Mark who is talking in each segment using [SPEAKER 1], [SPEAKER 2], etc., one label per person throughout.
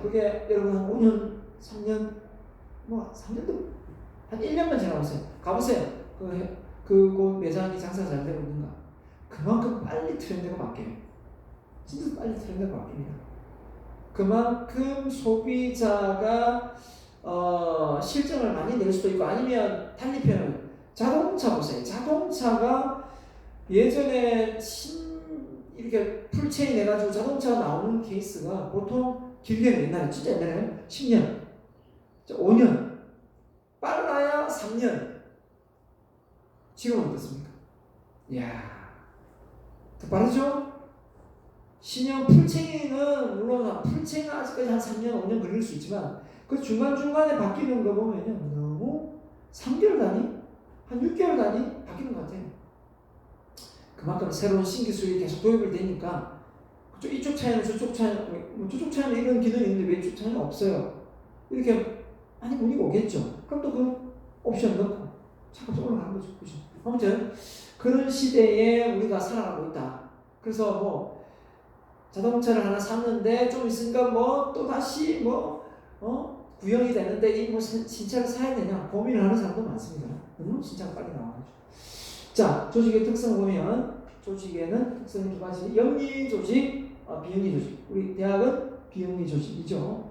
[SPEAKER 1] 그게 여러분 한 5년, 3년, 뭐 3년도 한 1년만 지나보세요. 가보세요. 그 매장이 장사가 잘 되고 있는가. 그만큼 빨리 트렌드가 바뀌어요. 진짜 빨리 트렌드가 바뀝니다. 그만큼 소비자가 실적을 많이 낼 수도 있고, 아니면 달리 표현하면 자동차 보세요. 자동차가 예전에 이렇게 풀체인 해가지고 자동차가 나오는 케이스가 보통 길게는 옛날에, 진짜 옛날에 10년, 5년, 빨라야 3년. 지금은 어떻습니까? 이야, 더 빠르죠? 신형 풀체인은 물론 풀체인은 아직까지 한 3년, 5년 걸릴 수 있지만 그 중간중간에 바뀌는 거 보면요, 너무 3개월 단위, 한 6개월 단위 바뀌는 것 같아요. 그만큼 새로운 신기술이 계속 도입을 되니까 이쪽 차이는 저쪽 차이는, 저쪽 차이는 이런 기능이 있는데 왜 이쪽 차이는 없어요? 이렇게 많이 문의가 오겠죠. 그럼 또 그 옵션 넣고 차값이 올라가는 거죠. 그죠? 아무튼 그런 시대에 우리가 살아가고 있다. 그래서 뭐 자동차를 하나 샀는데 좀 있으니까 뭐 또 다시 구형이 되는데 이 뭐 신차를 사야 되냐 고민을 하는 사람도 많습니다. 신차가 빨리 나와가지고. 자, 조직의 특성을 보면 조직에는 특성이 두 가지. 영리 조직, 비영리 조직. 우리 대학은 비영리 조직이죠.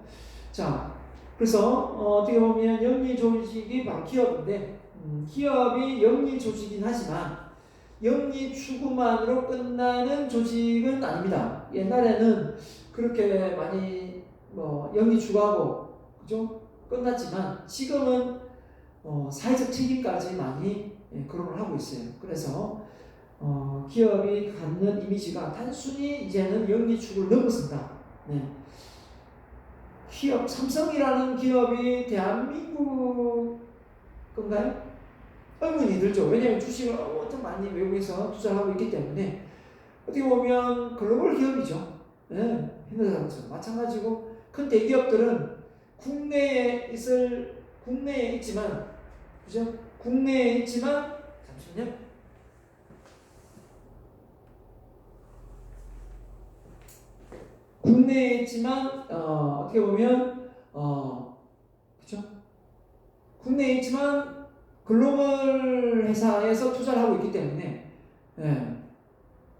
[SPEAKER 1] 자, 그래서 어떻게 보면 영리 조직이 바로 기업인데, 기업이 영리 조직이긴 하지만 영리 추구만으로 끝나는 조직은 아닙니다. 옛날에는 그렇게 많이 영리 추구하고 그죠? 끝났지만 지금은 사회적 책임까지 많이 거론을 하고 있어요. 그래서 기업이 갖는 이미지가 단순히 이제는 영리 추구를 넘었습니다. 네. 기업, 삼성이라는 기업이 대한민국 건가요? 의문이 들죠. 왜냐하면 주식을 엄청 많이 외국에서 투자를 하고 있기 때문에 어떻게 보면 글로벌 기업이죠. 네. 현대자동차 마찬가지고 큰 대기업들은 국내에 있지만, 그죠? 국내에 있지만, 잠시만요. 국내에 있지만, 어떻게 보면, 그죠? 국내에 있지만, 글로벌 회사에서 투자를 하고 있기 때문에,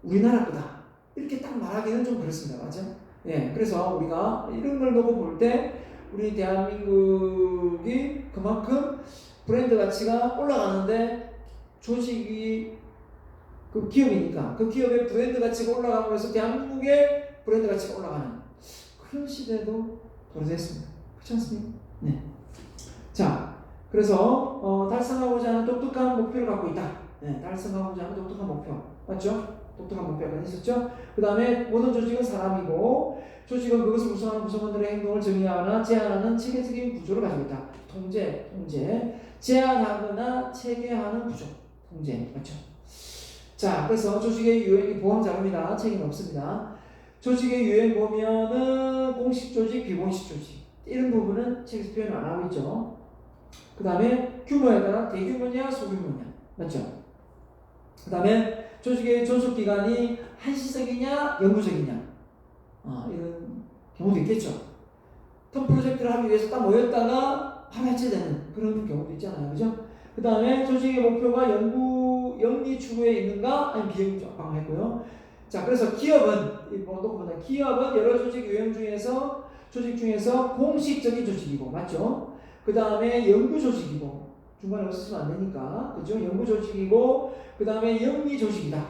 [SPEAKER 1] 우리나라 거다. 이렇게 딱 말하기는 좀 그렇습니다. 맞죠? 그래서 우리가 이런 걸 놓고 볼 때, 우리 대한민국이 그만큼 브랜드 가치가 올라가는데 조직이 그 기업이니까 그 기업의 브랜드 가치가 올라가면서 대한민국의 브랜드 가치가 올라가는 그런 시대도 도래했습니다. 그렇지 않습니까? 네. 자, 그래서 달성하고자 하는 독특한 목표를 갖고 있다. 달성하고자 하는 독특한 목표. 맞죠? 독특한 목표가 있었죠. 그 다음에 모든 조직은 사람이고 조직은 그것을 구성하는 구성원들의 행동을 정의하거나 제한하는 체계적인 구조를 가지고 있다. 통제, 제한하거나 체계하는 구조, 통제, 맞죠? 자, 그래서 조직의 유형이 보완자료입니다. 책임 없습니다. 조직의 유형 보면은 공식 조직, 비공식 조직 이런 부분은 책에서 표현 안 하고 있죠. 그 다음에 규모에 따라 대규모냐 소규모냐, 맞죠? 그 다음에 조직의 존속기간이 한시적이냐 영구적이냐, 이런 경우도 있겠죠. 턴 프로젝트를 하기 위해서 딱 모였다가 바로 해체되는 그런 경우도 있잖아요. 그죠? 그 다음에 조직의 목표가 영리 추구에 있는가 아니면 비영리 방금 했고요. 자, 그래서 기업은 기업은 여러 조직 유형 중에서 조직 중에서 공식적인 조직이고, 맞죠? 그 다음에 영구 조직이고, 중간에 없으면 안 되니까, 그죠? 영구 조직이고, 그 다음에 영리 조직이다.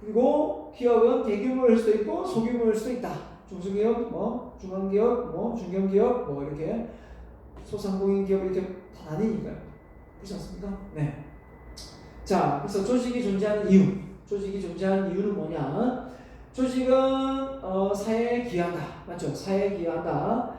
[SPEAKER 1] 그리고 기업은 대규모일 수도 있고 소규모일 수도 있다. 중소기업, 중간기업, 중견기업, 이렇게 소상공인 기업 이렇게 다 나뉘니까요. 그렇지 않습니까? 네. 자, 그래서 조직이 존재하는 이유. 조직이 존재하는 이유는 뭐냐? 조직은 사회에 기여한다. 맞죠? 사회에 기여한다.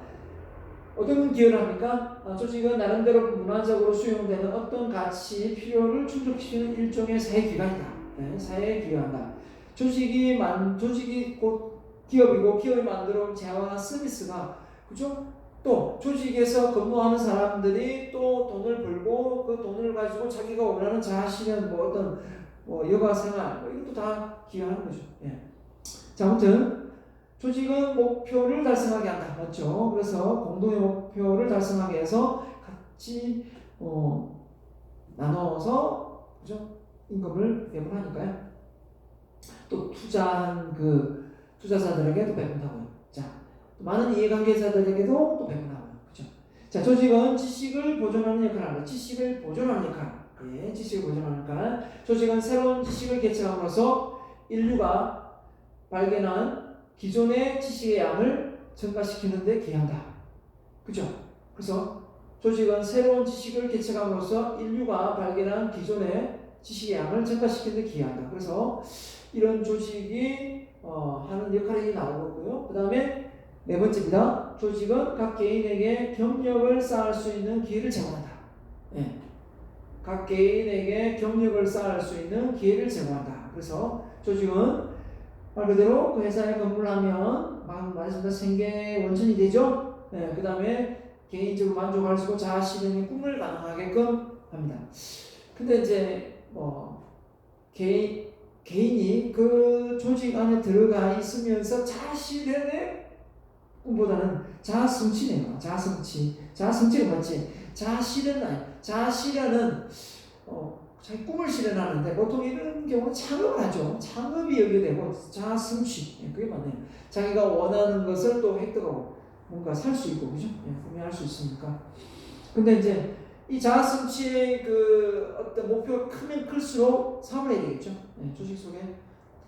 [SPEAKER 1] 어떤 기여를 합니까? 조직은 나름대로 문화적으로 수용되는 어떤 가치, 필요를 충족시키는 일종의 사회기관이다. 사회에 기여한다. 조직이 곧 기업이고 기업이 만들어온 재화나 서비스가, 그죠? 또 조직에서 근무하는 사람들이 또 돈을 벌고 그 돈을 가지고 자기가 원하는 자아실현, 어떤 여가 생활, 이것도 다 기여하는 거죠. 자, 아무튼 조직은 목표를 달성하게 한다. 맞죠? 그래서 공동의 목표를 달성하게 해서 같이 나눠서 그죠? 임금을 배분하니까요. 또 투자한 그 투자자들에게도 배분하고요. 자, 많은 이해관계자들에게도 또 배분하고요. 그죠? 자, 조직은 지식을 보존하는 역할을 합니다. 지식을 보존하는 역할. 예, 지식을 보존하는 역할. 조직은 새로운 지식을 개척함으로써 인류가 발견한 기존의 지식의 양을 증가시키는 데 기여한다. 그죠? 그래서 조직은 새로운 지식을 개척함으로써 인류가 발견한 기존의 지식의 양을 증가시키는 데 기여한다. 그래서 이런 조직이 하는 역할이 나오고요. 그 다음에 네 번째입니다. 조직은 각 개인에게 경력을 쌓을 수 있는 기회를 제공한다. 예. 각 개인에게 경력을 쌓을 수 있는 기회를 제공한다. 그래서 조직은 말 그대로 그 회사에 근무하면 말했습니다. 생계 원천이 되죠. 예. 그 다음에 개인적으로 만족할 수 있고 자아 실현의 꿈을 가능하게끔 합니다. 근데 이제 개인이 그 조직 안에 들어가 있으면서 자아 실현의 꿈보다는 자아 성취네요. 자아 성취. 자아 성취가 맞지? 자아 실현 아니. 자아 실현은 자기 꿈을 실현하는데 보통 이런 경우는 창업을 하죠. 창업이 여기 되고 자아 성취. 그게 맞네요. 자기가 원하는 것을 또 획득하고 뭔가 살 수 있고 그죠? 구매할 수 있으니까. 근데 이제 이 자아 성취의 그 어떤 목표가 크면 클수록 사업을 해야 되겠죠. 조직 속에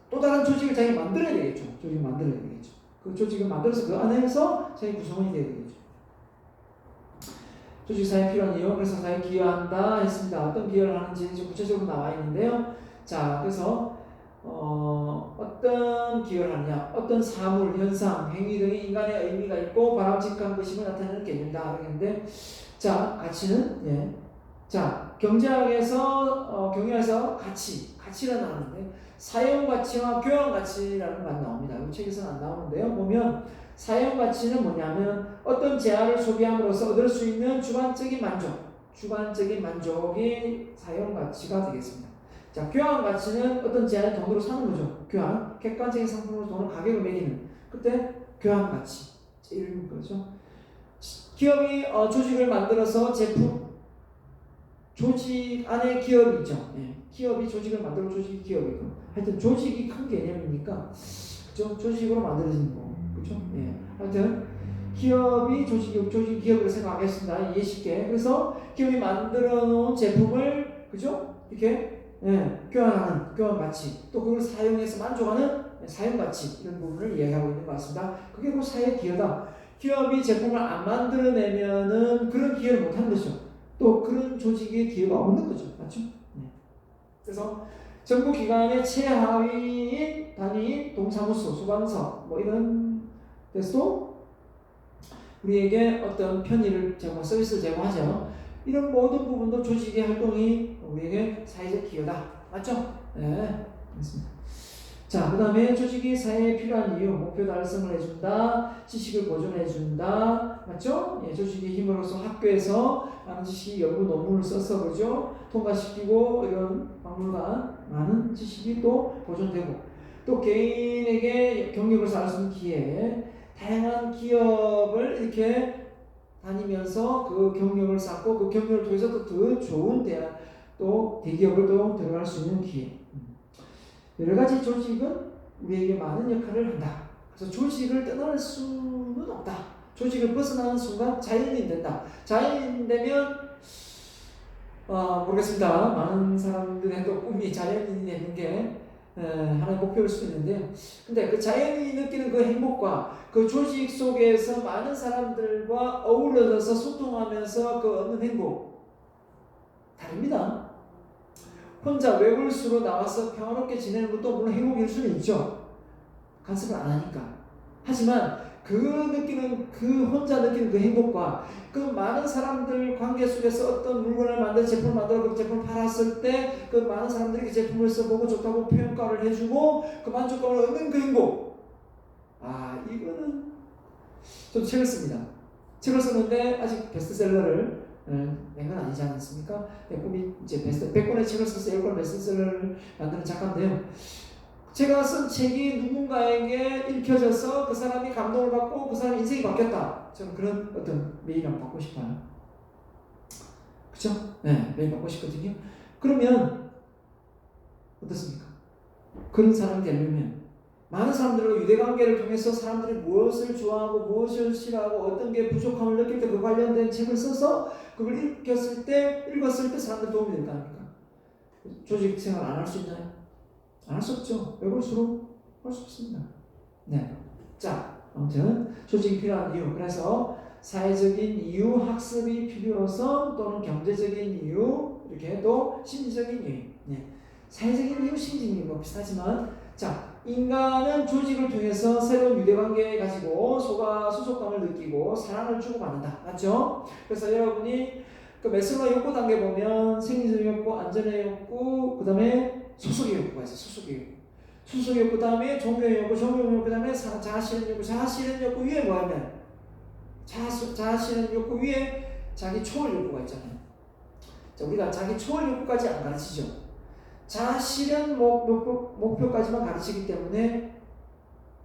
[SPEAKER 1] 또 다른 조직을 자기 만들어야 되겠죠. 조직을 만들어야 되겠죠. 그 조직을 만들어서 그 안에서 자기 구성원이 돼야 되겠죠. 조직 사회에 필요한 이유, 그래서 사회에 기여한다 했습니다. 어떤 기여를 하는지 구체적으로 나와 있는데요. 자, 그래서 어떤 기여를 하느냐, 어떤 사물, 현상, 행위 등이 인간의 의미가 있고 바람직한 것임을 나타내는 개념이다. 그랬는데, 자, 가치는 자, 경제학에서 경영에서 가치가 나오는데 사용 가치와 교환 가치라는 말이 나옵니다. 이 책에서는 안 나오는데요. 보면 사용 가치는 뭐냐면 어떤 재화를 소비함으로써 얻을 수 있는 주관적인 만족이 사용 가치가 되겠습니다. 자, 교환 가치는 어떤 재화를 돈으로 사는 거죠. 교환, 객관적인 상품으로 돈을 가격을 매기는 그때 교환 가치 이런 거죠. 기업이 조직을 만들어서 제품 조직 안에 기업이 있죠. 기업이 조직을 만들고 조직이 기업이고 하여튼 조직이 큰 개념이니까 그죠? 조직으로 만들어지는 거 그죠? 하여튼 기업이 조직이 기업으로 생각하겠습니다. 이해 쉽게. 그래서 기업이 만들어 놓은 제품을 그죠? 이렇게 교환하는 교환 가치 또 그걸 사용해서 만족하는 사용 가치 이런 부분을 이야기하고 있는 것 같습니다. 그게 곧 사회 기여다. 기업이 제품을 안 만들어내면은 그런 기여를 못하는 거죠. 또 그런 조직의 기회가 없는 거죠. 맞죠? 그래서 정부 기관의 최하위인 단위인 동사무소, 소방서 뭐 이런 데서도 우리에게 어떤 편의를 서비스를 제공하죠. 이런 모든 부분도 조직의 활동이 우리에게 사회적 기여다. 맞죠? 네. 맞습니다. 자, 그 다음에 조직이 사회에 필요한 이유, 목표 달성을 해준다, 지식을 보존해준다, 맞죠? 조직의 힘으로써 학교에서 많은 지식이 연구 논문을 써서 그죠? 통과시키고 이런 박물관 많은 지식이 또 보존되고 또 개인에게 경력을 쌓을 수 있는 기회, 다양한 기업을 이렇게 다니면서 그 경력을 쌓고 그 경력을 통해서 또 더 좋은 대학 또 대기업을 또 들어갈 수 있는 기회. 여러 가지 조직은 우리에게 많은 역할을 한다. 그래서 조직을 떠날 수는 없다. 조직을 벗어나는 순간 자연인이 된다. 자연인 되면 모르겠습니다. 많은 사람들의 또 꿈이 자연인이 되는 게 하나의 목표일 수 있는데요. 근데 그 자연인이 느끼는 그 행복과 그 조직 속에서 많은 사람들과 어우러져서 소통하면서 그 얻는 행복 다릅니다. 혼자 외골수로 나와서 평화롭게 지내는 것도 물론 행복일 수는 있죠. 간섭을 안 하니까. 하지만 그 혼자 느끼는 그 행복과 그 많은 사람들 관계 속에서 어떤 물건을 만들어 제품을 만들어 그 제품을 팔았을 때 그 많은 사람들이 그 제품을 써보고 좋다고 평가를 해주고 그 만족감을 얻는 그 행복. 이거는 저도 책을 씁니다. 책을 썼는데 아직 베스트셀러를 낸 건 아니지 않습니까? 꿈이 이제 100권의 책을 써서 10권 베스트셀러를 만드는 작가인데요. 제가 쓴 책이 누군가에게 읽혀져서 그 사람이 감동을 받고 그 사람의 인생이 바뀌었다. 저는 그런 어떤 메일을 받고 싶어요. 그쵸? 네, 메일 받고 싶거든요. 그러면 어떻습니까? 그런 사람이 되려면 많은 사람들과 유대관계를 통해서 사람들이 무엇을 좋아하고 무엇을 싫어하고 어떤 게 부족함을 느낄 때 그 관련된 책을 써서 그걸 읽었을 때 사람들 도움이 될 거 아닙니까? 조직 생활 안 할 수 있나요? 안 할 수 없죠. 왜 그럴수록 할 수 없습니다. 네. 자, 아무튼 조직이 필요한 이유. 그래서 사회적인 이유, 학습이 필요성 또는 경제적인 이유, 이렇게 또 심리적인 이유. 네. 사회적인 이유, 심리적인 이유 뭐 비슷하지만, 자, 인간은 조직을 통해서 새로운 유대관계 가지고 소속감을 느끼고 사랑을 주고받는다. 맞죠? 그래서 여러분이 그 메슬로우 욕구 단계 보면 생리적 욕구, 안전의 욕구, 그 다음에 소속의 욕구가 있어요. 소속의 욕구. 소속의 욕구 다음에 종교의 욕구, 종교의 욕구 다음에 자아실현 욕구, 자아실현 욕구 위에 뭐냐면 자아실현 욕구 위에 자기 초월 욕구가 있잖아요. 자, 우리가 자기 초월 욕구까지 안 가르치죠. 자아실현 목표까지만 가르치기 때문에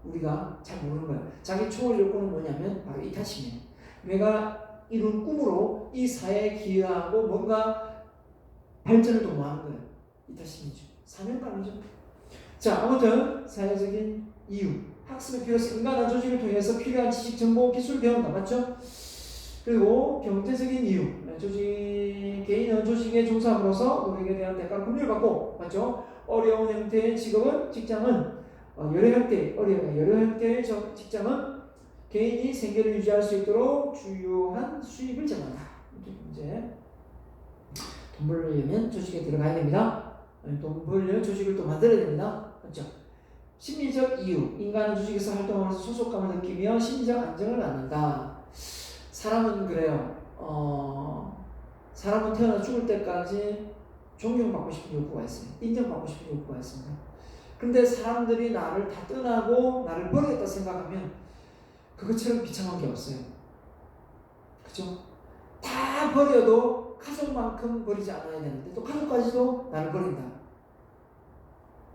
[SPEAKER 1] 우리가 잘 모르는 거예요. 자기 초월 욕구는 뭐냐면 바로 이타심이에요. 내가 이룬 꿈으로 이 사회에 기여하고 뭔가 발전을 도모하는 거예요. 이타심이죠. 사명감이죠. 자, 아무튼 사회적인 이유, 학습의 필요성, 인간은 조직을 통해서 필요한 지식, 정보, 기술을 배운다. 맞죠? 그리고 경제적인 이유, 개인은 조직에 종사함으로써 노력에 대한 대가를 금융을 받고, 맞죠? 어려운 형태의 직업은, 직장은 여러 형태의 직장은 개인이 생계를 유지할 수 있도록 주요한 수입을 제공한다. 이제 돈 벌려면 조직에 들어가야 됩니다. 돈 벌려면 조직을 또 만들어야 됩니다. 맞죠? 심리적 이유, 인간은 조직에서 활동하면서 소속감을 느끼며 심리적 안정을 갖는다. 사람은 그래요. 사람은 태어나 죽을 때까지 존경받고 싶은 욕구가 있어요. 인정받고 싶은 욕구가 있습니다. 근데 사람들이 나를 다 떠나고 나를 버리겠다 생각하면 그것처럼 비참한 게 없어요. 그죠? 다 버려도 가족만큼 버리지 않아야 되는데 또 가족까지도 나를 버린다.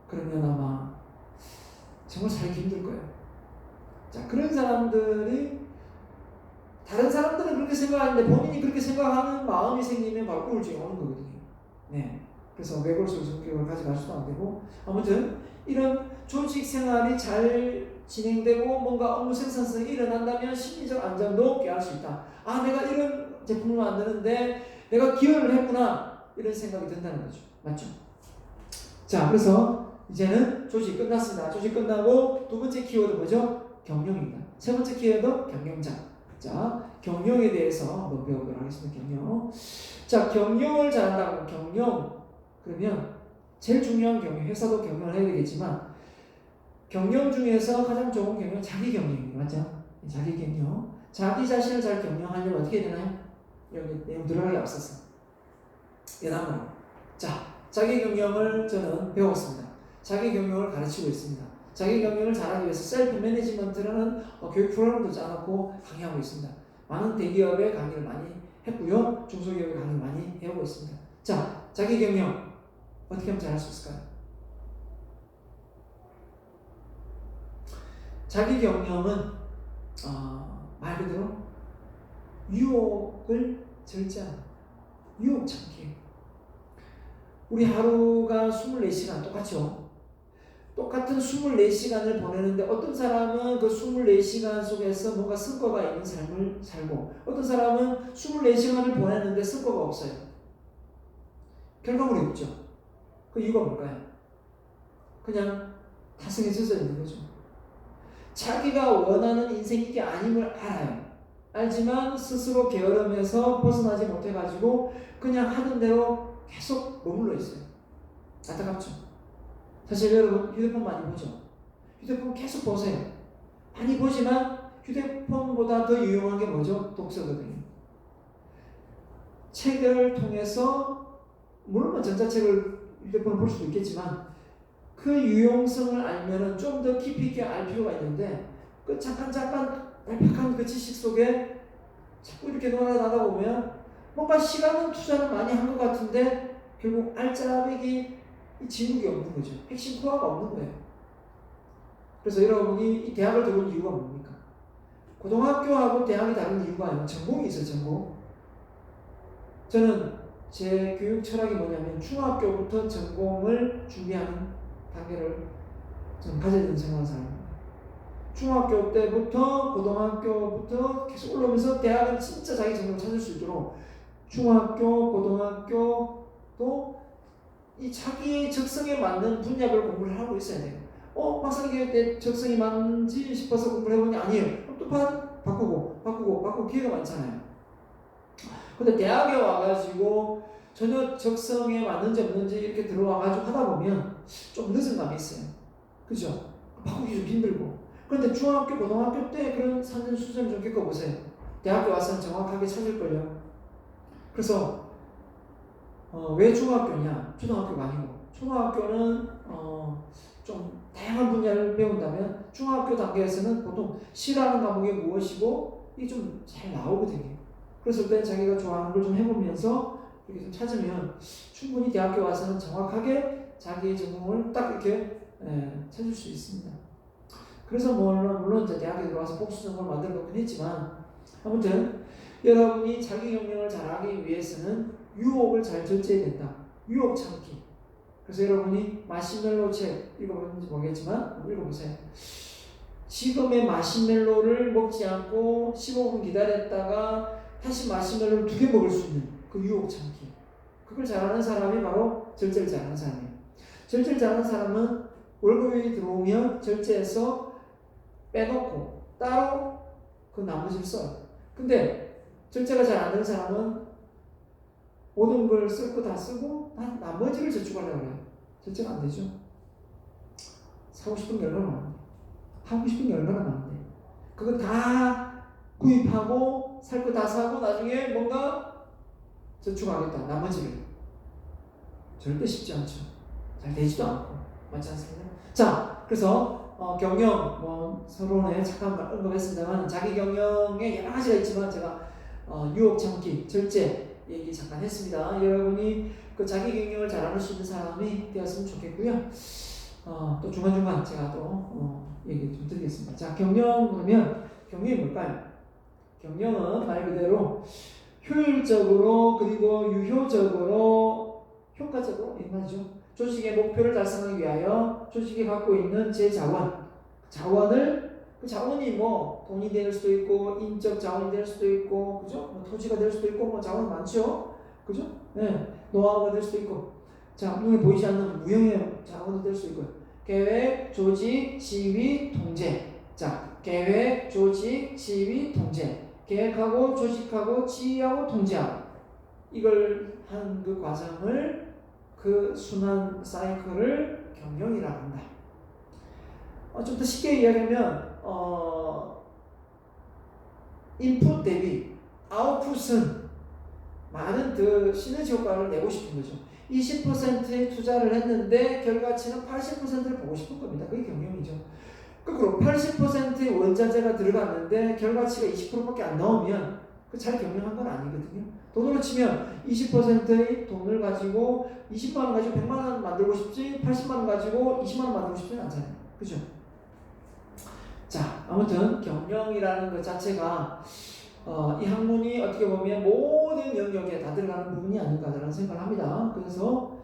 [SPEAKER 1] 그러면 아마 정말 살기 힘들 거예요. 자, 그런 사람들이 다른 사람들은 그렇게 생각하는데 본인이 그렇게 생각하는 마음이 생기면 바로 우울증이 오는 거거든요. 네. 그래서 외골수 성격을 가져갈 수도 안 되고, 아무튼 이런 조직 생활이 잘 진행되고 뭔가 업무 생산성이 일어난다면 심리적 안정도 꾀할 수 있다. 아, 내가 이런 제품을 만드는데 내가 기여를 했구나, 이런 생각이 든다는 거죠. 맞죠? 자, 그래서 이제는 조직 끝났습니다. 조직 끝나고 두 번째 키워드 뭐죠? 경영입니다. 세 번째 키워드 경영자. 자, 경영에 대해서 한번 배워보도록 하겠습니다. 경영. 자, 경영을 잘한다고 경영. 그러면 제일 중요한 경영, 회사도 경영을 해야 되겠지만 경영 중에서 가장 좋은 경영은 자기 경영입니다. 맞죠? 자기 경영. 자기 자신을 잘 경영하려면 어떻게 해야 되나요? 여기 내용 들어가기 앞서서 예담으로. 자, 자기 경영을 저는 배웠습니다. 자기 경영을 가르치고 있습니다. 자기 경영을 잘하기 위해서 셀프 매니지먼트라는 교육 프로그램도 짜놓고 강의하고 있습니다. 많은 대기업에 강의를 많이 했고요. 중소기업에 강의를 많이 해오고 있습니다. 자, 자기 경영 어떻게 하면 잘할 수 있을까요? 자기 경영은 말 그대로 유혹을 절제하는, 유혹 참기. 우리 하루가 24시간 똑같죠? 똑같은 24시간을 보내는데 어떤 사람은 그 24시간 속에서 뭔가 성과가 있는 삶을 살고 어떤 사람은 24시간을 보냈는데 성과가 없어요. 결과물이 없죠. 그 이유가 뭘까요? 그냥 타성에 젖어 있는 거죠. 자기가 원하는 인생이 이게 아님을 알아요. 알지만 스스로 게으름해서 벗어나지 못해가지고 그냥 하던 대로 계속 머물러 있어요. 안타깝죠. 사실 여러분 휴대폰 많이 보죠. 휴대폰 계속 보세요. 많이 보지만 휴대폰보다 더 유용한 게 뭐죠? 독서거든요. 책을 통해서 물론 전자책을 휴대폰을 볼 수도 있겠지만 그 유용성을 알면은 좀 더 깊이 있게 알 필요가 있는데 그 잠깐 얄팍한 그 지식 속에 자꾸 이렇게 놀아나다 보면 뭔가 시간은 투자를 많이 한 것 같은데 결국 알짜배기 이 진국이 없는 거죠. 핵심 코어가 없는 거예요. 그래서 여러분이 이 대학을 들어온 이유가 뭡니까? 고등학교하고 대학이 다른 이유가 전공이 있어요. 전공. 저는 제 교육 철학이 뭐냐면 중학교부터 전공을 준비하는 단계를 좀 가져야 된다고 생각하는 사람입니다. 중학교 때부터 고등학교부터 계속 올라오면서 대학은 진짜 자기 전공을 찾을 수 있도록 중학교, 고등학교도 이 자기의 적성에 맞는 분야별 공부를 하고 있어야 돼요. 박사님 내 적성이 맞는지 싶어서 공부를 해보니 아니에요. 그럼 또 바꾸고 기회가 많잖아요. 근데 대학에 와가지고 전혀 적성에 맞는지 없는지 이렇게 들어와가지고 하다 보면 좀 늦은 감이 있어요. 그죠? 바꾸기 좀 힘들고. 그런데 중학교, 고등학교 때 그런 산전수전을 좀 겪어보세요. 대학교 와서는 정확하게 찾을걸요. 그래서 왜 중학교냐? 초등학교가 아니고 초등학교는 좀 다양한 분야를 배운다면 중학교 단계에서는 보통 싫어하는 과목이 무엇이고 이게 좀 잘 나오거든요. 그랬을 때 자기가 좋아하는 걸 좀 해보면서 이렇게 좀 찾으면 충분히 대학교 와서는 정확하게 자기의 전공을 딱 이렇게 찾을 수 있습니다. 그래서 물론 이제 대학에 들어와서 복수 전공을 만들어 놓긴 했지만 아무튼 여러분이 자기 경영을 잘하기 위해서는 유혹을 잘 절제해야 된다. 유혹 참기. 그래서 여러분이 마시멜로 책 읽어보는지 모르겠지만 읽어보세요. 지금의 마시멜로를 먹지 않고 15분 기다렸다가 다시 마시멜로를 2개 먹을 수 있는 그 유혹 참기. 그걸 잘하는 사람이 바로 절제를 잘하는 사람이에요. 절제를 잘하는 사람은 월급이 들어오면 절제해서 빼놓고 따로 그 나머지를 써요. 근데 절제가 잘 안 되는 사람은 모든 걸 쓸 거 다 쓰고 나머지를 저축하려고 해요. 절제가 안 되죠. 사고 싶은 게 얼마나 많은데, 하고 싶은 게 얼마나 많은데, 그거 다 구입하고 살 거 다 사고 나중에 뭔가 저축하겠다. 나머지를 절대 쉽지 않죠. 잘 되지도 않고. 맞지 않습니까? 자, 그래서 경영 서론에 잠깐 언급했습니다만 자기 경영에 여러 가지가 있지만 제가 유혹 참기, 절제 얘기 잠깐 했습니다. 여러분이 그 자기 경영을 잘할 수 있는 사람이 되었으면 좋겠고요. 또 중간중간 제가 또 얘기 좀 드리겠습니다. 자, 경영 그러면 경영이 뭘까요? 경영은 말 그대로 효율적으로 그리고 유효적으로 효과적으로 이 말이죠. 조직의 목표를 달성하기 위하여 조직이 갖고 있는 제 자원을 그 자원이 돈이 될 수도 있고 인적 자원이 될 수도 있고 그죠? 토지가 될 수도 있고 자원 많죠, 그죠? 네, 노하우가 될 수도 있고 자 눈에 보이지 않는 무형의 자원이 될 수 있고요. 계획, 조직, 지휘, 통제. 자, 계획, 조직, 지휘, 통제. 계획하고 조직하고 지휘하고 통제하고 이걸 한 그 과정을 그 순환 사이클을 경영이라고 한다. 좀 더 쉽게 이야기하면 인풋 대비 아웃풋은 많은 그 시너지 효과를 내고 싶은 거죠. 20%의 투자를 했는데 결과치는 80%를 보고 싶은 겁니다. 그게 경영이죠. 거꾸로 80%의 원자재가 들어갔는데 결과치가 20%밖에 안 나오면 그 잘 경영한 건 아니거든요. 돈으로 치면 20%의 돈을 가지고 20만 원 가지고 100만 원 만들고 싶지 80만 원 가지고 20만 원 만들고 싶지는 않잖아요. 그죠? 자, 아무튼 경영이라는 것 자체가 이 학문이 어떻게 보면 모든 영역에 다 들어가는 부분이 아닌가라는 생각을 합니다. 그래서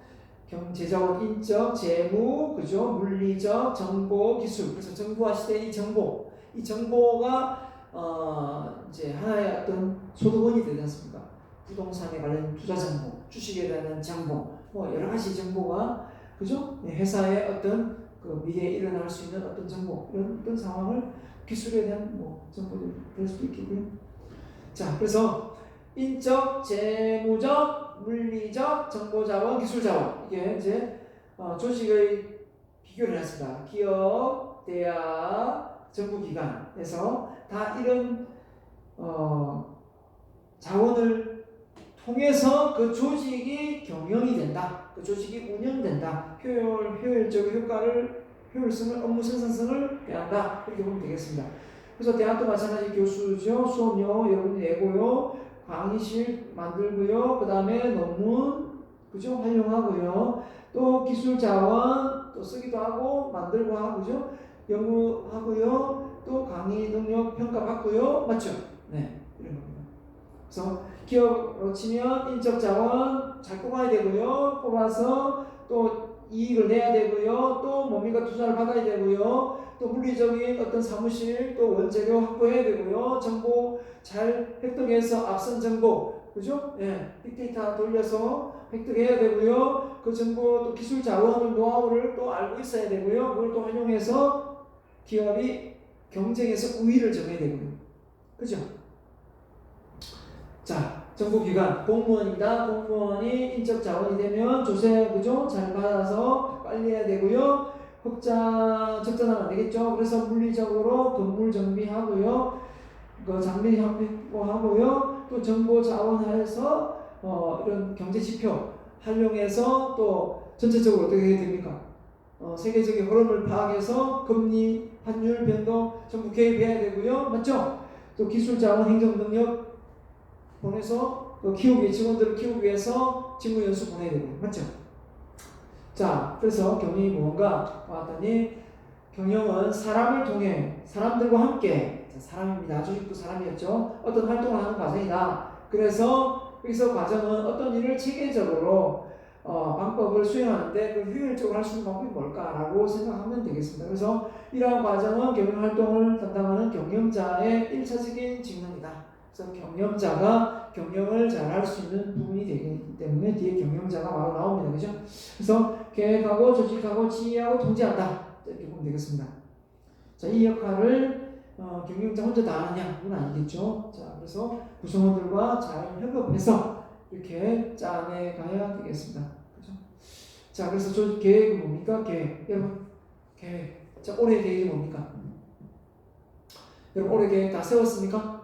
[SPEAKER 1] 제자원 인적, 재무, 그죠? 물리적, 정보, 기술. 그래서 정보화 시대의 이 정보가 이제 하나의 어떤 소득원이 되지 않습니까? 부동산에 관련 투자 정보, 주식에 대한 정보, 여러 가지 정보가 그죠? 회사의 어떤 그 미래에 일어날 수 있는 어떤 정보 이런 어떤 상황을 기술에 대한 정보들 될 수도 있겠고요. 자, 그래서 인적, 재무적, 물리적, 정보자원, 기술자원 이게 이제 조직의 비교를 했습니다. 기업, 대학, 정부기관에서 다 이런 자원을 통해서 그 조직이 경영이 된다. 그 조직이 운영된다. 효율적 효율성을, 업무 생산성을 배운다. 이렇게 보면 되겠습니다. 그래서 대학도 마찬가지 교수죠. 수업료 여러분이 내고요. 강의실 만들고요. 그 다음에 논문 그죠? 활용하고요. 또 기술 자원 또 쓰기도 하고 만들고 하고 그죠? 연구하고요. 또 강의 능력 평가받고요. 맞죠? 네, 이런 겁니다. 그래서 기업으로 치면 인적 자원 잘 뽑아야 되고요. 뽑아서 또 이익을 내야 되고요. 또 뭡니까? 투자를 받아야 되고요. 또 물리적인 어떤 사무실 또 원재료 확보해야 되고요. 정보 잘 획득해서 앞선 정보, 그죠? 예, 빅데이터 돌려서 획득해야 되고요. 그 정보 또 기술 자원을 노하우를 또 알고 있어야 되고요. 그걸 또 활용해서 기업이 경쟁에서 우위를 점해야 되고요. 그죠? 자, 정부기관 공무원입니다. 공무원이 인적 자원이 되면 조세, 그죠? 잘 받아서 빨리 해야 되고요. 적자나면 안 되겠죠. 그래서 물리적으로 건물 정비하고요. 그 장비 확보하고요. 또 정보 자원해서 이런 경제 지표 활용해서 또 전체적으로 어떻게 해야 됩니까? 세계적인 흐름을 파악해서 금리, 환율 변동 전부 개입해야 되고요. 맞죠? 또 기술 자원 행정 능력 보내서 직원들을 키우기 위해서 직무 연수 보내야 되고 맞죠? 자, 그래서 경영이 뭔가 봤더니 경영은 사람을 통해 사람들과 함께 사람입니다. 조직도 사람이었죠. 어떤 활동을 하는 과정이다. 그래서 여기서 과정은 어떤 일을 체계적으로 방법을 수행하는데 그 효율적으로 할 수 있는 방법이 뭘까라고 생각하면 되겠습니다. 그래서 이러한 과정은 경영활동을 담당하는 경영자의 1차적인 직능이다. 그래서 경영자가 경영을 잘 할 수 있는 부분이 되기 때문에 뒤에 경영자가 바로 나옵니다. 그죠? 그래서 계획하고 조직하고 지휘하고 통제한다. 이렇게 보면 되겠습니다. 자, 이 역할을 경영자 혼자 다 하느냐? 그건 아니겠죠. 자, 그래서 구성원들과 잘 협업해서 이렇게 짜내 가야 되겠습니다. 그죠? 자, 그래서 조직 계획은 뭡니까? 계획. 여러분, 계획. 자, 올해 계획이 뭡니까? 여러분, 올해 계획 다 세웠습니까?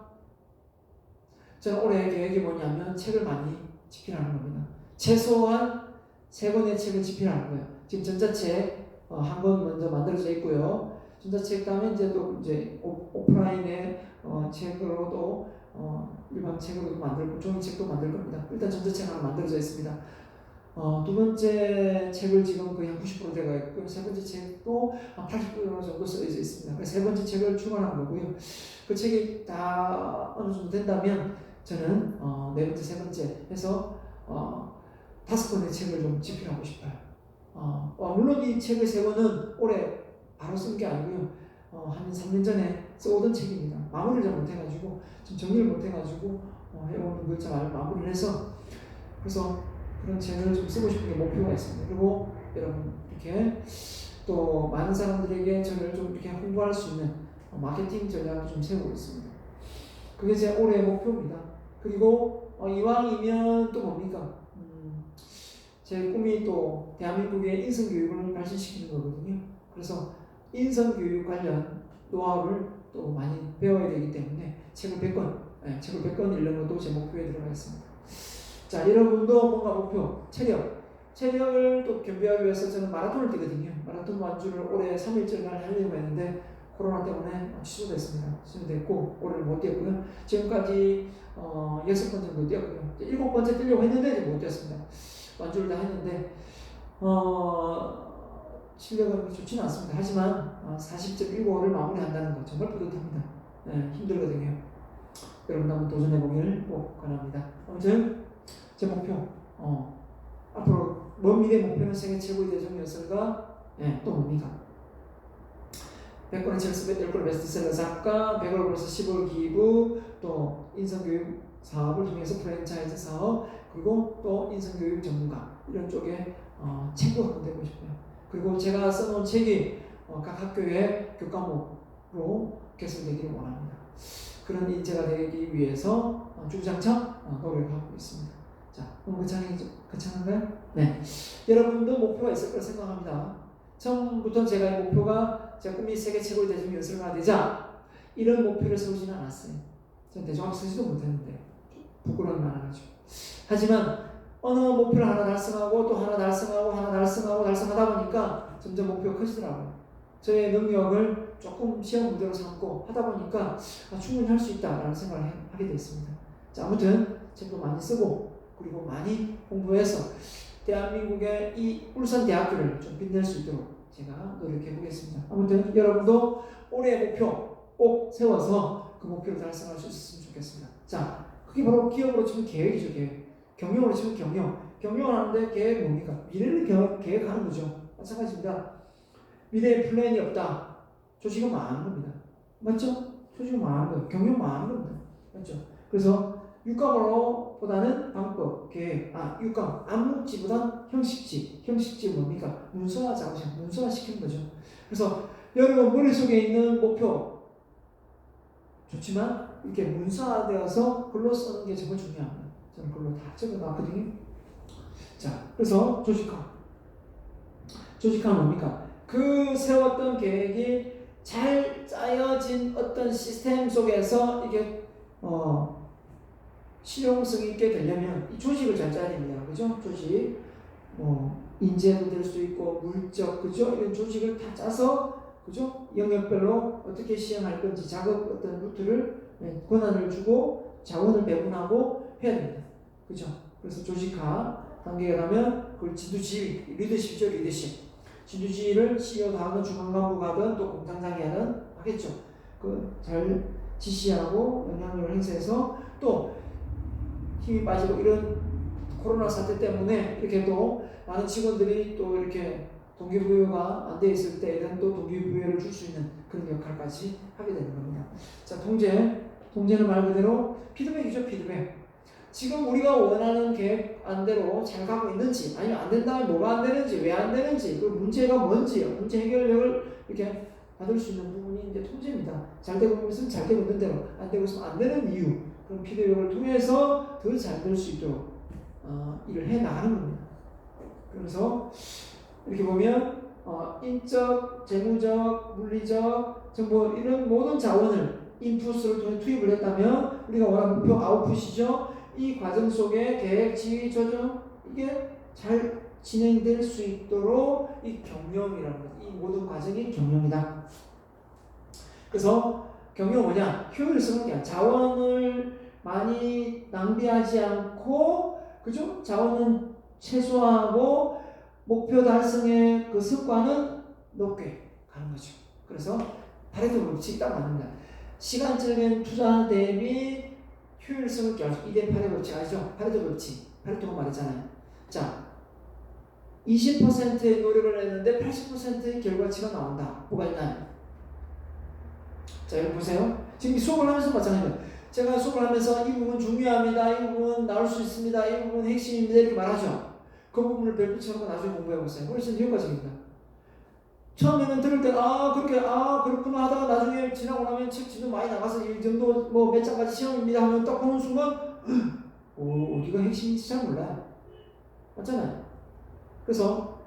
[SPEAKER 1] 저는 올해 계획이 뭐냐면 책을 많이 집필하는 겁니다. 최소한 3권의 책을 집필하는 거예요. 지금 전자책 한 권 먼저 만들어져 있고요. 전자책 다음에 이제 또 이제 오프라인의 책으로도 일반 책으로도 만들고 종이책도 만들 겁니다. 일단 전자책 하나 만들어져 있습니다. 두 번째 책을 지금 거의 한 90% 돼가 있고요. 세 번째 책도 한 80% 정도 써져 있습니다. 그래서 세 번째 책을 출간한 거고요. 그 책이 다 어느 정도 된다면 저는 네 번째, 세 번째 해서 5권의 책을 좀 집필하고 싶어요. 물론 이 책의 3권은 올해 바로 쓴 게 아니고요. 한 3년 전에 써오던 책입니다. 마무리를 잘 못해가지고 좀 정리를 못해가지고 해오는 걸 잘 마무리를 해서 그래서 그런 책을 좀 쓰고 싶은 게 목표가 있습니다. 그리고 여러분 이렇게 또 많은 사람들에게 저를 좀 이렇게 홍보할 수 있는 마케팅 전략을 좀 세우고 있습니다. 그게 제 올해의 목표입니다. 그리고 이왕이면 또 뭡니까? 제 꿈이 또 대한민국의 인성교육을 발전시키는 거거든요. 그래서 인성교육 관련 노하우를 또 많이 배워야 되기 때문에 책을 100권 읽는 것도 제 목표에 들어가 있습니다. 자, 여러분도 뭔가 목표, 체력을 또 겸비하기 위해서 저는 마라톤을 뛰거든요. 마라톤 완주를 올해 3일절 날 하려고 했는데 코로나 때문에 취소됐습니다. 취소됐고 올해는 못 뛰었고요. 지금까지 6번 정도 뛰었고요. 7번째 뛰려고 했는데 못 뛰었습니다. 완주를 다 했는데 실력은 좋지는 않습니다. 하지만 40.15를 마무리한다는 것 정말 뿌듯합니다. 힘들거든요. 여러분 한번 도전해보기를 꼭 권합니다. 아무튼 제 목표 앞으로 먼 미래 목표는 세계 최고의 대중연설가 또 뭡니까? 100권의 책 쓰면 10권의 베스트셀러 작가, 100을 벌써 10월 기부, 또 인성교육 사업을 통해서 프랜차이즈 사업, 그리고 또 인성교육 전문가 이런 쪽에 책도 한번 되고 싶어요. 그리고 제가 써놓은 책이 각 학교의 교과목으로 개설되기를 원합니다. 그런 인재가 되기 위해서 주구장창 노력하고 있습니다. 자, 너무 괜찮은가요? 네. 여러분도 목표가 있을 거라 생각합니다. 처음부터 제가 이 목표가 제 꿈이 세계 최고의 대중연설가가 되자 이런 목표를 세우지는 않았어요. 전 대중학 쓰지도 못했는데 부끄러운 말 하죠. 하지만 어느 목표를 하나 달성하고 또 하나 달성하고 하나 달성하고 달성하다 보니까 점점 목표가 커지더라고요. 저의 능력을 조금 시험 문제로 삼고 하다 보니까 충분히 할 수 있다라는 생각을 하게 됐습니다. 자, 아무튼 책도 많이 쓰고 그리고 많이 공부해서 대한민국의 이 울산 대학교를 좀 빛낼 수 있도록 제가 노력해 보겠습니다. 아무튼 여러분도 올해 목표 꼭 세워서 그 목표를 달성할 수 있었으면 좋겠습니다. 자, 그게 바로 기업으로 치면 계획이죠. 계획. 경영으로 치면 경영. 경영을 하는데 계획 뭡니까? 미래를 계획하는 거죠. 마찬가지입니다. 미래에 플랜이 없다. 조직은 망하는 겁니다. 맞죠? 조직은 망하는 거예요. 경영 망하는 겁니다. 맞죠? 그래서 육감으로보다는 방법, 계획, 육감, 암묵지보단 형식지. 형식지 뭡니까? 문서화 작업, 문서화 시키는 거죠. 그래서 여러분 머릿속에 있는 목표 좋지만 이렇게 문서화되어서 글로 쓰는 게 정말 중요합니다. 저는 글로 다 적어놨거든요. 자, 그래서 조직화는 뭡니까? 그 세웠던 계획이 잘 짜여진 어떤 시스템 속에서 이게 실용성 있게 되려면 이 조직을 잘 짜야 됩니다. 그죠? 조직, 인재도 될 수 있고 물적, 그죠? 이런 조직을 다 짜서, 그죠? 영역별로 어떻게 시행할 건지 작업 어떤 루트를 권한을 주고 자원을 배분하고 해야 됩니다. 그죠? 그래서 조직화 단계가 가면 그걸 진두지휘, 리더십이죠, 리더십. 진두지휘를 CEO가 하든 중앙간부가 하든 또 공장장이 하든 하겠죠. 그 잘 지시하고 영향력을 행사해서 또 힘이 빠지고 이런 코로나 사태 때문에 이렇게 또 많은 직원들이 또 이렇게 동기부여가 안 돼 있을 때 이런 또 동기부여를 줄 수 있는 그런 역할까지 하게 되는 겁니다. 자, 통제는 말 그대로 피드백이죠, 피드백. 지금 우리가 원하는 계획안대로 잘 가고 있는지, 아니면 안 된다면 뭐가 안 되는지, 왜 안 되는지, 그 문제가 뭔지, 문제 해결력을 이렇게 받을 수 있는 부분이 이제 통제입니다. 잘 되고 있는 것은 잘 되고 있는 대로, 안 되고 있으면 안 되는 이유, 그런 피드백을 통해서 더 잘 될 수 있도록 일을 해 나가는 겁니다. 그래서 이렇게 보면 인적, 재무적, 물리적, 정보 이런 모든 자원을 인풋을 통해 투입을 했다면 우리가 원하는 목표 아웃풋이죠. 이 과정 속에 계획, 지휘, 조정 이게 잘 진행될 수 있도록 이 경영이라는 것, 이 모든 과정이 경영이다. 그래서 경영 뭐냐? 효율성은 그냥 자원을 많이 낭비하지 않고, 그죠? 자원은 최소화하고 목표 달성의 그 성과는 높게 가는 거죠. 그래서 파레토 법칙이 딱 맞습니다. 시간적인 투자 대비 효율성을 껴서 2대8의 법칙 아시죠? 파레토 법칙. 파레토가 말했잖아요. 자, 20%의 노력을 했는데 80%의 결과치가 나온다. 뭐가 있나요? 자, 여러분 보세요. 지금 수업을 하면서 마찬가지입니다. 제가 수업을 하면서 이 부분 중요합니다. 이 부분 나올 수 있습니다. 이 부분 핵심입니다. 이렇게 말하죠. 그 부분을 별빛처럼 나중에 공부해보세요. 훨씬 효과적입니다. 처음에는 들을 때 그렇구나 하다가 나중에 지나고 나면 책 진도 많이 나가서 이 정도 뭐 몇 장까지 시험입니다 하면 딱 보는 순간 어디가 핵심인지 잘 몰라요. 맞잖아요. 그래서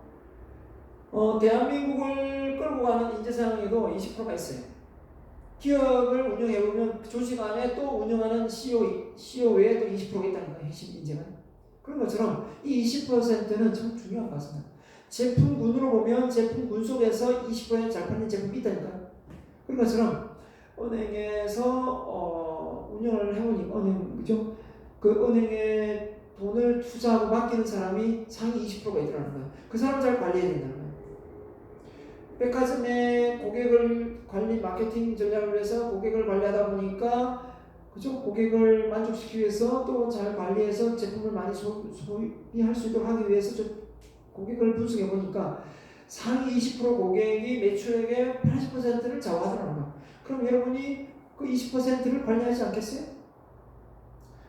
[SPEAKER 1] 대한민국을 끌고 가는 인재상에도 20%가 있어요. 기업을 운영해보면 조직 안에 또 운영하는 CEO 외에 또 20%가 있다는 거예요. 핵심 인재가. 그런 것처럼 이 20%는 참 중요한 것 같습니다. 제품군으로 보면 제품군 속에서 20%잘 팔리는 제품이 있다니까요. 그런 것처럼 은행에서 운영을 해보니까 그죠? 그 은행에 돈을 투자하고 맡기는 사람이 상위 20%가 있더라는 거예요. 그 사람 잘 관리해야 된다는 거예요. 백화점의 고객을 관리 마케팅 전략을 위해서 고객을 관리하다 보니까 그죠? 고객을 만족시키기 위해서 또 잘 관리해서 제품을 많이 소비할 수 있도록 하기 위해서 고객을 분석해 보니까 상위 20% 고객이 매출액의 80%를 좌우하더라고요. 그럼 여러분이 그 20%를 관리하지 않겠어요?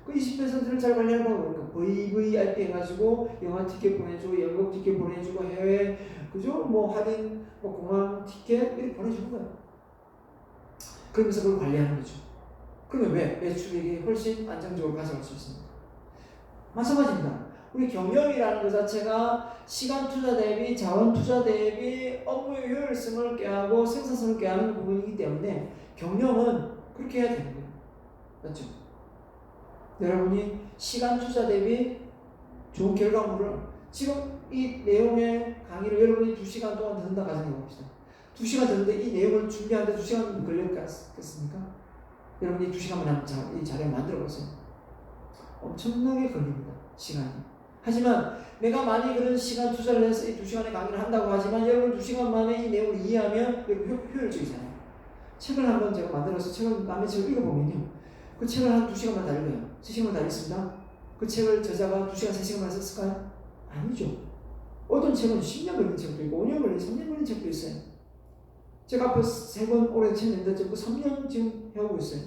[SPEAKER 1] 그 20%를 잘 관리하려고 그러니까 VVIP 해가지고 영화 티켓 보내주고 연극 티켓 보내주고 해외 그죠? 뭐 할인 뭐 공항 티켓 이렇게 보내주는 거예요. 그러면서 그걸 관리하는 거죠. 그러면 왜? 매출액이 훨씬 안정적으로 가져갈 수 있습니다. 마찬가지입니다. 우리 경영이라는 것 자체가 시간 투자 대비 자원 투자 대비 업무의 효율성을 꾀하고 생산성을 꾀하는 부분이기 때문에 경영은 그렇게 해야 되는 거예요. 맞죠? 여러분이 시간 투자 대비 좋은 결과물을 지금 이 내용의 강의를 여러분이 2시간 동안 듣는다 가정해봅시다. 2시간 듣는데 이 내용을 준비하는데 2시간 걸렸겠습니까? 여러분이 2시간 만에 이 자료를 만들어 보세요. 엄청나게 걸립니다. 시간이. 하지만 내가 많이 그런 시간 투자를 해서 이 2시간의 강의를 한다고 하지만 여러분 2시간 만에 이 내용을 이해하면 효율적이잖아요. 책을 한번 제가 만들어서 남의 책을 읽어보면요. 그 책을 한 2시간만 다 읽어요. 3시간만 다 읽습니다. 그 책을 저자가 2시간, 3시간만 썼을까요? 아니죠. 어떤 책은 10년 걸린 책도 있고 5년 걸린 3년 걸린 책도 있어요. 제가 앞에 3번 올해 책 냈는데 지금 3년 지금 해오고 있어요.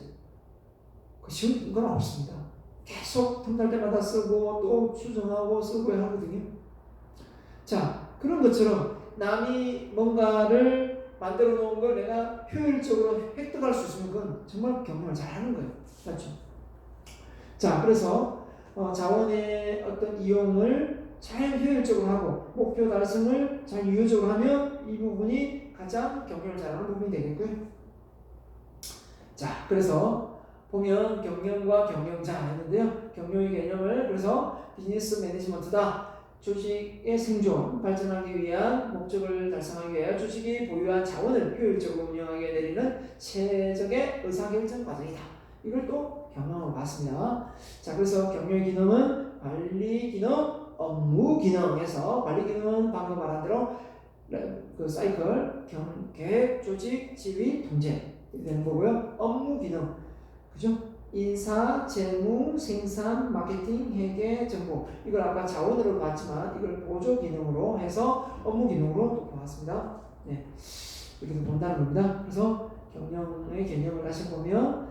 [SPEAKER 1] 그 쉬운 건 없습니다. 계속 틈날 때마다 쓰고 또 수정하고 쓰고 하거든요. 자, 그런 것처럼 남이 뭔가를 만들어 놓은 걸 내가 효율적으로 획득할 수 있으면 그건 정말 경영을 잘하는 거예요. 맞죠? 자, 그래서 자원의 어떤 이용을 잘 효율적으로 하고 목표 달성을 잘 유효적으로 하면 이 부분이 가장 경영을 잘하는 부분이 되겠고요. 자, 그래서 보면 경영과 경영자 했는데요. 경영의 개념을 그래서 비즈니스 매니지먼트다. 조직의 생존, 발전하기 위한 목적을 달성하기 위해 조직이 보유한 자원을 효율적으로 운영하게 내리는 최적의 의사결정 과정이다. 이걸 또 경영으로 봤습니다. 자, 그래서 경영의 기능은 관리 기능, 업무 기능에서 관리 기능은 방금 말한 대로 그 사이클, 계획, 조직, 지휘, 통제 이렇게 되는 거고요. 업무 기능, 그죠? 인사, 재무, 생산, 마케팅, 회계, 정보 이걸 아까 자원으로 봤지만 이걸 보조 기능으로 해서 업무 기능으로 또 보았습니다. 네, 이렇게 본다는 겁니다. 그래서 경영의 개념을 다시 보면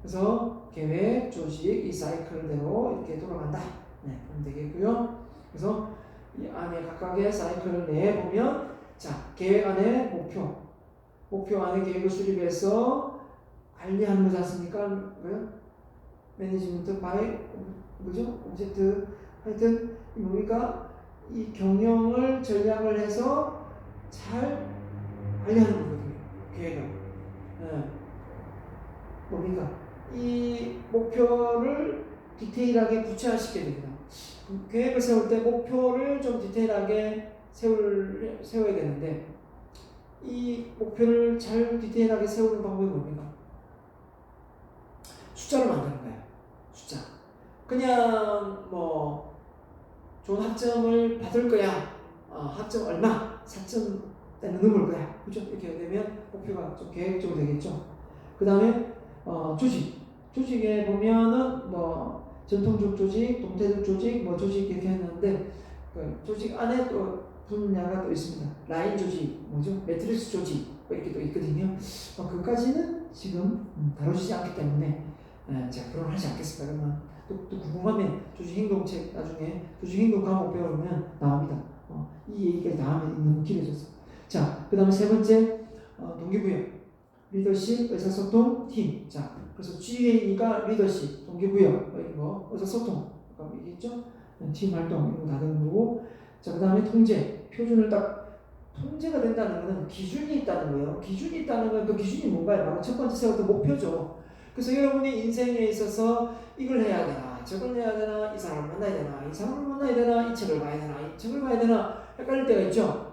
[SPEAKER 1] 그래서 계획, 조직, 이 사이클대로 이렇게 돌아간다. 네, 그럼 되겠고요. 그래서 이 안에 각각의 사이클을 내 보면 자, 계획 안에 목표 안에 계획을 수립해서 관리하는 거지 않습니까? 뭐요? 매니지먼트 바이 뭐죠? 오브젝트 하여튼 뭡니까? 이 경영을 전략을 해서 잘 관리하는 거거든요. 계획을. 네. 뭡니까? 이 목표를 디테일하게 구체화시켜야 됩니다. 계획을 세울 때 목표를 좀 디테일하게 세워야 되는데 이 목표를 잘 디테일하게 세우는 방법이 뭡니까? 숫자로 만드는 거예요. 숫자. 그냥 뭐 좋은 학점을 받을 거야. 학점 얼마? 4점대는 넘을 거야. 그죠? 이렇게 되면 목표가 좀 계획적으로 되겠죠. 그 다음에 조직에 보면은 뭐 전통적 조직, 동태적 조직, 뭐 조직 이렇게 했는데 그 조직 안에 또 분야가 또 있습니다. 라인 조직, 뭐죠? 매트릭스 조직 뭐 이렇게 또 있거든요. 그까지는 지금 다루지 않기 때문에 제가 그런 하지 않겠습니다. 그러면 또 궁금하면 조직 행동책 나중에 조직 행동 과목 배우면 나옵니다. 이 얘기까지 다 하면 너무 길어져서. 자, 그 다음에 세 번째 동기부여. 리더십, 의사소통, 팀. 자, 그래서 GA니까 리더십, 동기부여, 이런 거, 의사소통, 이겠죠? 팀 활동, 이런 거 다 되는 거고. 자, 그 다음에 통제, 표준을 딱, 통제가 된다는 것은 기준이 있다는 거예요. 기준이 있다는 건 그 기준이 뭔가요? 바로 첫 번째 세웠던 목표죠. 그래서 여러분이 인생에 있어서 이걸 해야 되나, 저걸 해야 되나, 이 사람을 만나야 되나, 이 사람을 만나야 되나, 이 책을 봐야 되나, 이 책을 봐야 되나, 헷갈릴 때가 있죠?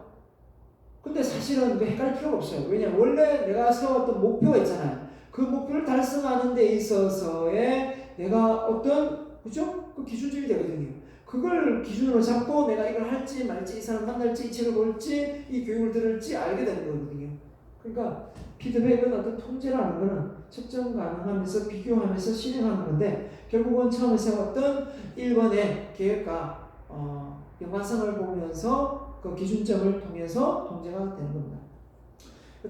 [SPEAKER 1] 근데 사실은 헷갈릴 필요가 없어요. 왜냐면 원래 내가 세웠던 목표가 있잖아요. 그 목표를 달성하는 데 있어서의 내가 어떤, 그죠? 그 기준점이 되거든요. 그걸 기준으로 잡고 내가 이걸 할지 말지, 이 사람 만날지, 이 책을 볼지, 이 교육을 들을지 알게 되는 거거든요. 그러니까 피드백은 어떤 통제라는 거는 측정 가능하면서 비교하면서 실행하는 건데 결국은 처음에 세웠던 1번의 계획과 연관성을 보면서 그 기준점을 통해서 통제가 되는 겁니다.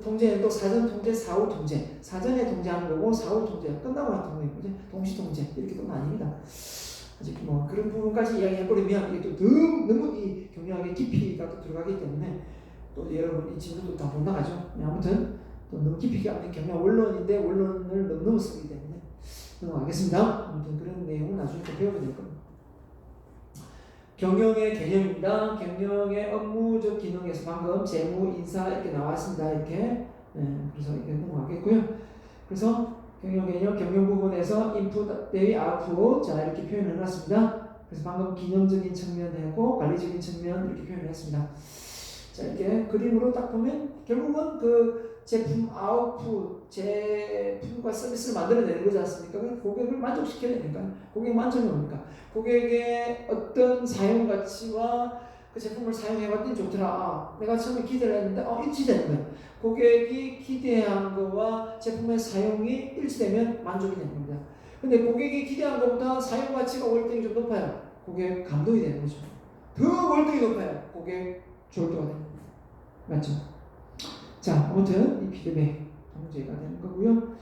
[SPEAKER 1] 통제는 또 사전 통제, 사후 통제. 사전에 통제하는 거고 사후 통제 끝나고 하는 통제거든요. 동시 통제 이렇게 또 나뉩니다. 아직 뭐 그런 부분까지 이야기해버리면 이게 또 너무 이 경영학의 깊이가 또 들어가기 때문에 또 여러분 이 친구도 다 못 나가죠. 아무튼 또 너무 깊이가 않는 경영 원론인데 원론을 너무 넘어서기 때문에 넘어가겠습니다. 아무튼 그런 내용은 나중에 또 배우게 될 겁니다. 경영의 개념입니다. 경영의 업무적 기능에서 방금 재무, 인사 이렇게 나왔습니다. 이렇게 그래서 이렇게 넘어가겠고요. 그래서 경영 개념, 경영 부분에서 인풋 대비 아웃풋 자 이렇게 표현을 해놨습니다. 그래서 방금 기능적인 측면하고 관리적인 측면 이렇게 표현을 했습니다. 자 이렇게 그림으로 딱 보면 결국은 그 제품 아웃풋, 제품과 서비스를 만들어내는 거지 않습니까? 그러니까 고객을 만족시켜야 되니까. 고객 만족이 뭡니까? 고객의 어떤 사용 가치와 그 제품을 사용해봤더니 좋더라. 아, 내가 처음에 기대를 했는데 일치되는 거야. 고객이 기대한 거와 제품의 사용이 일치되면 만족이 되는 겁니다. 근데 고객이 기대한 것보다 사용 가치가 월등히 좀 높아요. 고객 감동이 되는 거죠. 더 월등히 높아요. 고객 졸도가 되는 거예요. 맞죠? 자, 아무튼 이 피드백 문제가 되는 거고요.